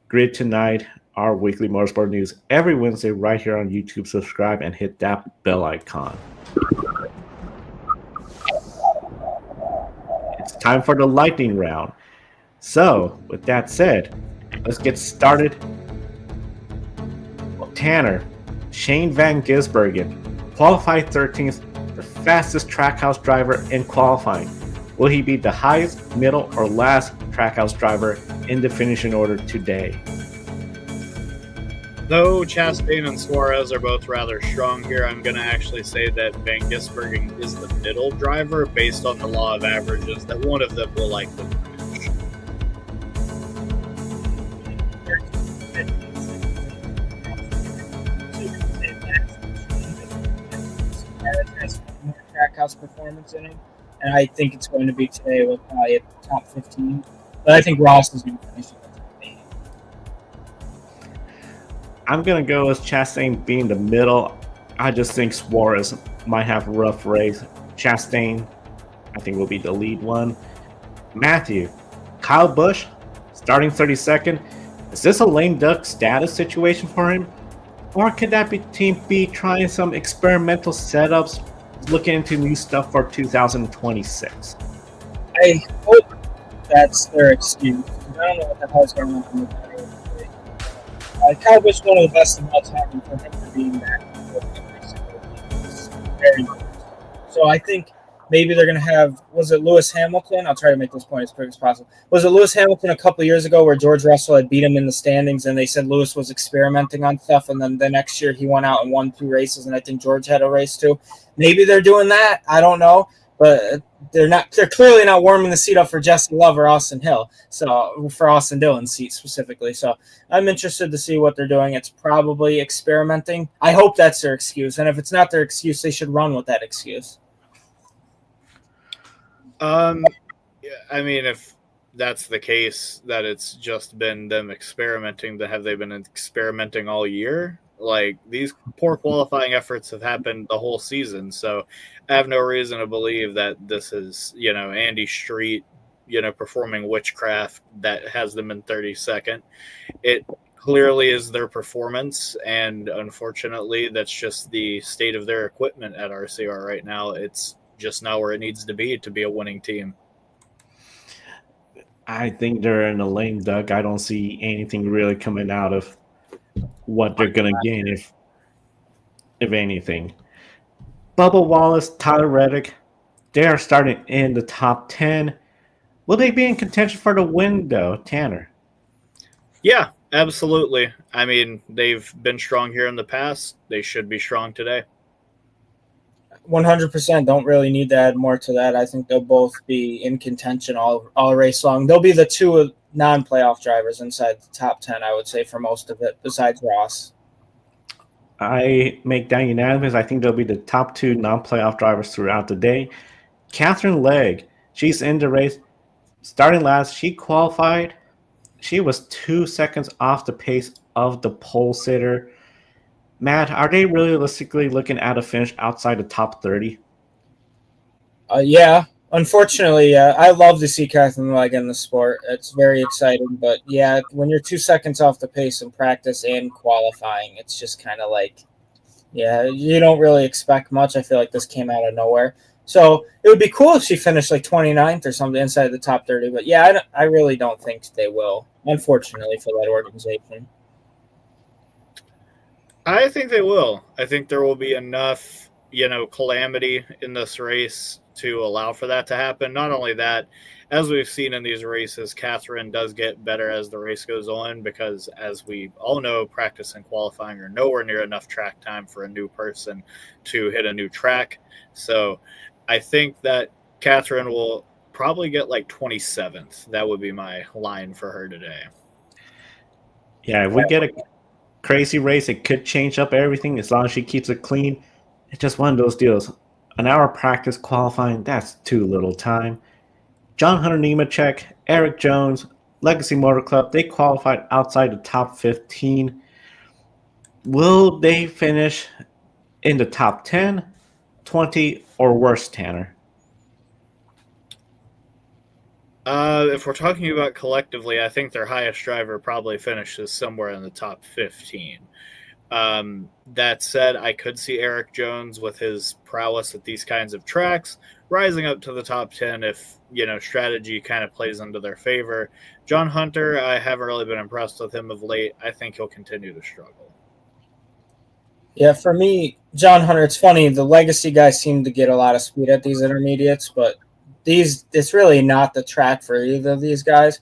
Grid Tonight, our weekly motorsport news, every Wednesday right here on YouTube. Subscribe and hit that bell icon. It's time for the lightning round. So, with that said, let's get started. Tanner, Shane van Gisbergen, qualified 13th, the fastest Trackhouse driver in qualifying. Will he be the highest, middle, or last Trackhouse driver in the finishing order today? Though Chastain and Suarez are both rather strong here, I'm going to actually say that Van Gisbergen is the middle driver based on the law of averages, that one of them will likely finish. Has more Trackhouse performance in him, and I think it's going to be today with probably a top 15. But I think Ross is going to finish at the top 8. I'm going to go with Chastain being the middle. I just think Suarez might have a rough race. Chastain, I think, will be the lead one. Matthew, Kyle Busch, starting 32nd. Is this a lame duck status situation for him? Or could that team be trying some experimental setups, looking into new stuff for 2026? I hope that's their excuse. I don't know what the hell's going on with that. Kyle Busch is one of the best of all time, and for him to be that is very good. So I think maybe they're going to have, was it Lewis Hamilton? I'll try to make this point as quick as possible. Was it Lewis Hamilton a couple of years ago where George Russell had beat him in the standings and they said Lewis was experimenting on stuff, and then the next year he went out and won 2 races, and I think George had a race too. Maybe they're doing that. I don't know. But they're clearly not warming the seat up for Jesse Love or Austin Hill. So for Austin Dillon's seat specifically. So I'm interested to see what they're doing. It's probably experimenting. I hope that's their excuse. And if it's not their excuse, they should run with that excuse. I mean, if that's the case, that it's just been them experimenting, have they been experimenting all year? Like, these poor qualifying efforts have happened the whole season, so I have no reason to believe that this is, Andy Street, performing witchcraft that has them in 32nd. It clearly is their performance, and unfortunately, that's just the state of their equipment at RCR right now. It's just not where it needs to be a winning team. I think they're in a lame duck. I don't see anything really coming out of what they're going to gain, if anything. Bubba Wallace, Tyler Reddick, they are starting in the top 10. Will they be in contention for the win, though, Tanner? Yeah, absolutely. I mean, they've been strong here in the past. They should be strong today. 100%. Don't really need to add more to that. I think they'll both be in contention all race long. They'll be the two non-playoff drivers inside the top 10, I would say, for most of it, besides Ross. I make that unanimous. I think they'll be the top two non-playoff drivers throughout the day. Catherine Legg, she's in the race. Starting last, she qualified. She was 2 seconds off the pace of the pole sitter. Matt, are they realistically looking at a finish outside the top 30? Yeah. Unfortunately, yeah. I love to see Catherine Legg in the sport. It's very exciting. But, yeah, when you're 2 seconds off the pace in practice and qualifying, it's just kind of like, yeah, you don't really expect much. I feel like this came out of nowhere. So it would be cool if she finished like 29th or something inside the top 30. But, yeah, I really don't think they will, unfortunately, for that organization. I think they will. I think there will be enough, calamity in this race to allow for that to happen. Not only that, as we've seen in these races, Catherine does get better as the race goes on because, as we all know, practice and qualifying are nowhere near enough track time for a new person to hit a new track. So I think that Catherine will probably get like 27th. That would be my line for her today. Yeah, if we get a crazy race, it could change up everything as long as she keeps it clean. It's just one of those deals. An hour of practice qualifying, that's too little time. John Hunter Nemechek, Eric Jones, Legacy Motor Club, they qualified outside the top 15. Will they finish in the top 10, 20, or worse, Tanner? If we're talking about collectively, I think their highest driver probably finishes somewhere in the top 15. That said, I could see Eric Jones with his prowess at these kinds of tracks rising up to the top 10 if, strategy kind of plays into their favor. John Hunter, I haven't really been impressed with him of late. I think he'll continue to struggle. Yeah, for me, John Hunter, it's funny. The legacy guys seem to get a lot of speed at these intermediates, but it's really not the track for either of these guys.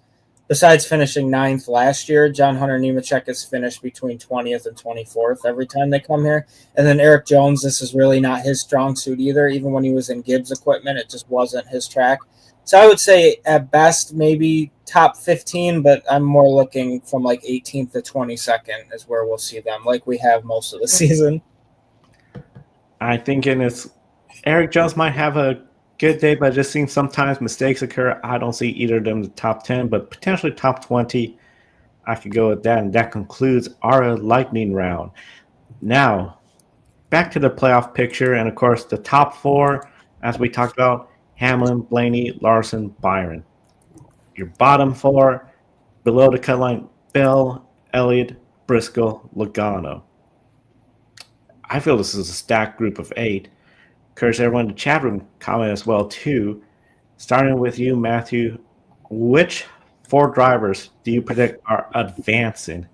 Besides finishing 9th last year, John Hunter Nemechek has finished between 20th and 24th every time they come here. And then Eric Jones, this is really not his strong suit either. Even when he was in Gibbs equipment, it just wasn't his track. So I would say at best maybe top 15, but I'm more looking from like 18th to 22nd is where we'll see them, like we have most of the season. I think Eric Jones might have a good day, but it just seems sometimes mistakes occur. I don't see either of them in the top 10, but potentially top 20. I could go with that, and that concludes our lightning round. Now, back to the playoff picture, and of course, the top four, as we talked about, Hamlin, Blaney, Larson, Byron. Your bottom four, below the cut line, Bell, Elliott, Briscoe, Logano. I feel this is a stacked group of 8. Encourage everyone to chat room comment as well too. Starting with you, Matthew, which 4 drivers do you predict are advancing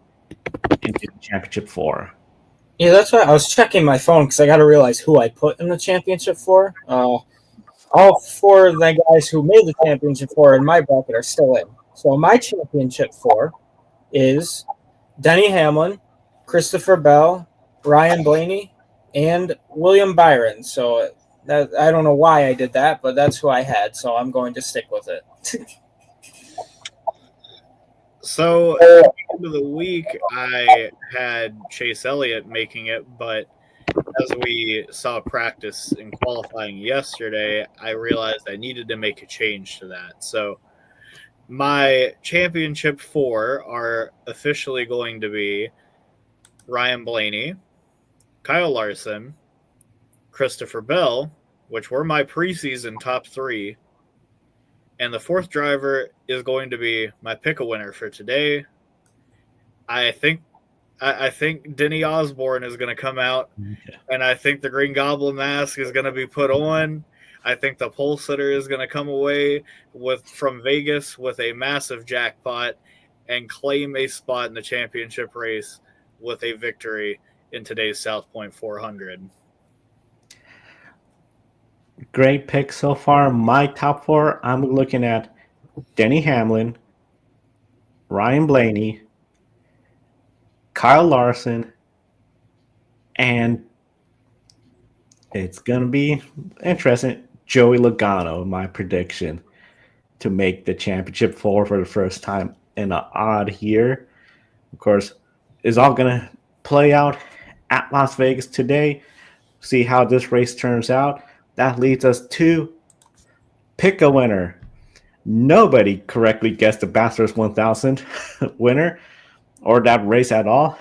into the championship 4? Yeah, that's why I was checking my phone because I got to realize who I put in the championship 4. All 4 of the guys who made the championship 4 in my bracket are still in. So my championship 4 is Denny Hamlin, Christopher Bell, Ryan Blaney, and William Byron. So I don't know why I did that, but that's who I had. So I'm going to stick with it. So at the end of the week, I had Chase Elliott making it, but as we saw practice in qualifying yesterday, I realized I needed to make a change to that. So my championship 4 are officially going to be Ryan Blaney, Kyle Larson, Christopher Bell, which were my preseason top 3. And the 4th driver is going to be my pick-a-winner for today. I think Denny Osborne is going to come out, and I think the Green Goblin mask is going to be put on. I think the pole sitter is going to come away from Vegas with a massive jackpot and claim a spot in the championship race with a victory in today's South Point 400. Great pick so far. My top 4, I'm looking at Denny Hamlin, Ryan Blaney, Kyle Larson, and it's going to be interesting, Joey Logano, my prediction, to make the championship 4 for the first time in an odd year. Of course, it's all going to play out at Las Vegas today. See how this race turns out. That leads us to pick a winner. Nobody correctly guessed the Bathurst 1000 winner or that race at all.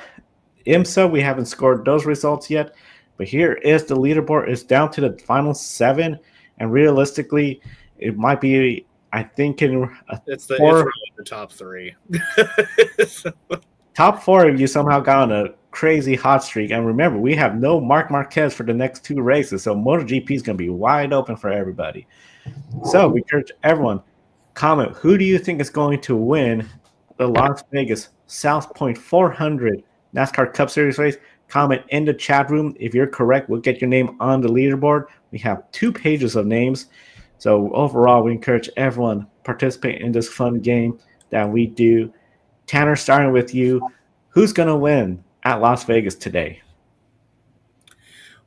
IMSA, we haven't scored those results yet, but here is the leaderboard. It's down to the final 7, and realistically, it might be, I think, it's really the top 3. Top 4 if you somehow got on a crazy hot streak. And remember, we have no Marc Marquez for the next 2 races, so MotoGP is going to be wide open for everybody. So we encourage everyone, comment, who do you think is going to win the Las Vegas South Point 400 NASCAR Cup Series race? Comment in the chat room. If you're correct, we'll get your name on the leaderboard. We have 2 pages of names. So overall, we encourage everyone participate in this fun game that we do. Tanner, starting with you, who's going to win at Las Vegas today?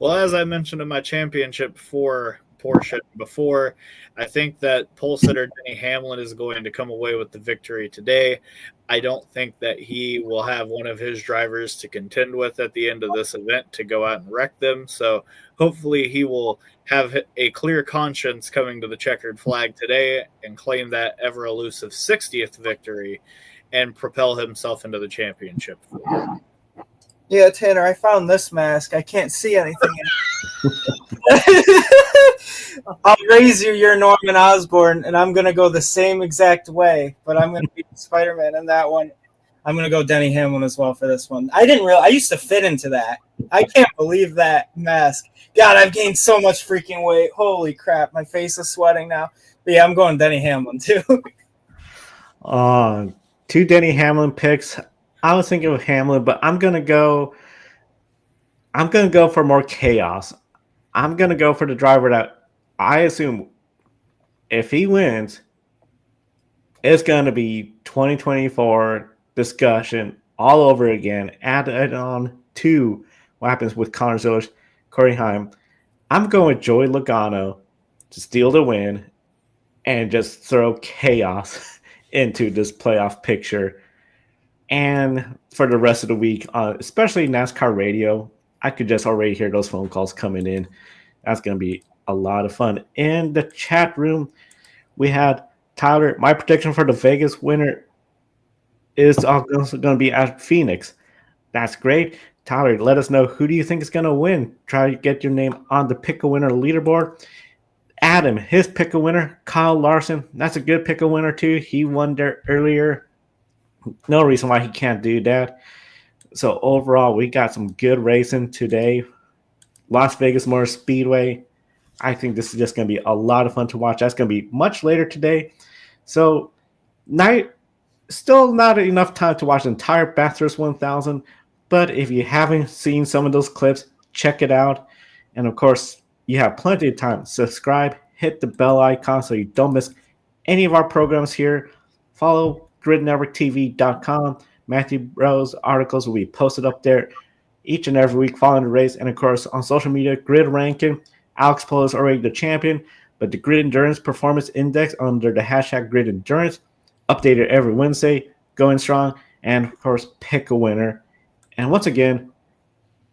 Well, as I mentioned in my championship 4 portion before, I think that pole sitter Denny Hamlin is going to come away with the victory today. I don't think that he will have one of his drivers to contend with at the end of this event to go out and wreck them. So hopefully he will have a clear conscience coming to the checkered flag today and claim that ever elusive 60th victory and propel himself into the championship. Yeah, Tanner, I found this mask. I can't see anything. I'll raise you your Norman Osborn, and I'm going to go the same exact way, but I'm going to be Spider-Man in that one. I'm going to go Denny Hamlin as well for this one. I used to fit into that. I can't believe that mask. God, I've gained so much freaking weight. Holy crap, my face is sweating now. But yeah, I'm going Denny Hamlin too. 2 Denny Hamlin picks. I was thinking of Hamlin, but I'm gonna go for more chaos. I'm gonna go for the driver that I assume if he wins, it's gonna be 2024 discussion all over again. Add on to what happens with Connor Zillers, Corey Heim. I'm going with Joey Logano to steal the win and just throw chaos into this playoff picture. And for the rest of the week, especially NASCAR radio, I could just already hear those phone calls coming in. That's going to be a lot of fun. In the chat room, we had Tyler. My prediction for the Vegas winner is also going to be at Phoenix. That's great. Tyler, let us know, who do you think is going to win? Try to get your name on the pick-a-winner leaderboard. Adam, his pick-a-winner, Kyle Larson. That's a good pick-a-winner too. He won there earlier. No reason why he can't do that. So overall, we got some good racing today. Las Vegas Motor Speedway. I think this is just going to be a lot of fun to watch. That's going to be much later today. So still not enough time to watch the entire Bathurst 1000. But if you haven't seen some of those clips, check it out. And of course, you have plenty of time. Subscribe, hit the bell icon so you don't miss any of our programs here. Follow gridnetworktv.com. Matthew Rose articles will be posted up there each and every week following the race. And of course, on social media, Grid Ranking. Alex Polo is already the champion, but the Grid Endurance Performance Index under the hashtag Grid Endurance, updated every Wednesday, going strong, and of course, pick a winner. And once again,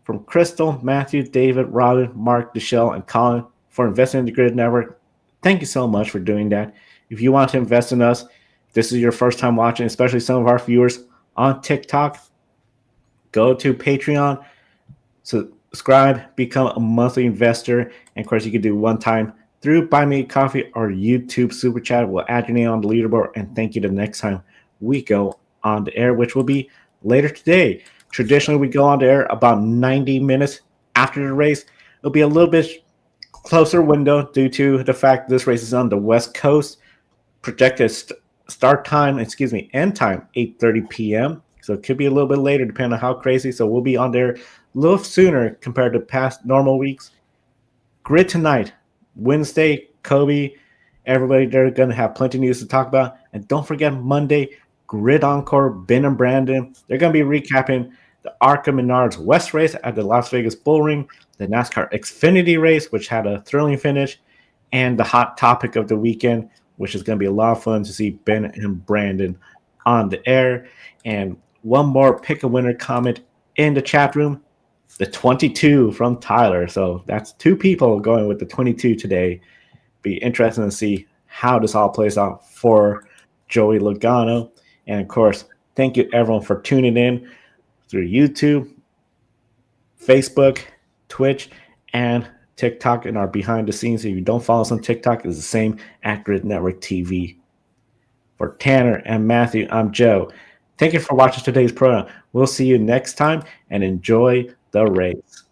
from Crystal, Matthew, David, Robin, Mark, Michelle, and Colin for investing in the Grid Network, thank you so much for doing that. If you want to invest in us, this is your first time watching, especially some of our viewers on TikTok, go to Patreon, subscribe, become a monthly investor, and of course you can do one time through Buy Me a Coffee or YouTube Super Chat. We'll add your name on the leaderboard and thank you the next time we go on the air, which will be later today. Traditionally, we go on the air about 90 minutes after the race. It'll be a little bit closer window due to the fact this race is on the West Coast. Projected end time 8:30 p.m. So it could be a little bit later depending on how crazy. So we'll be on there a little sooner compared to past normal weeks. Grid tonight, Wednesday, Kobe, everybody, they're going to have plenty of news to talk about. And don't forget Monday, Grid Encore, Ben and Brandon. They're going to be recapping the ARCA Menards West race at the Las Vegas Bull Ring, the NASCAR Xfinity race, which had a thrilling finish, and the hot topic of the weekend, which is going to be a lot of fun to see Ben and Brandon on the air. And one more pick a winner comment in the chat room, the 22 from Tyler. So that's two people going with the 22 today. Be interesting to see how this all plays out for Joey Logano. And of course, thank you everyone for tuning in through YouTube, Facebook, Twitch, and TikTok in our behind the scenes. If you don't follow us on TikTok, it's the same at Grid Network TV. For Tanner and Matthew, I'm Joe. Thank you for watching today's program. We'll see you next time and enjoy the race.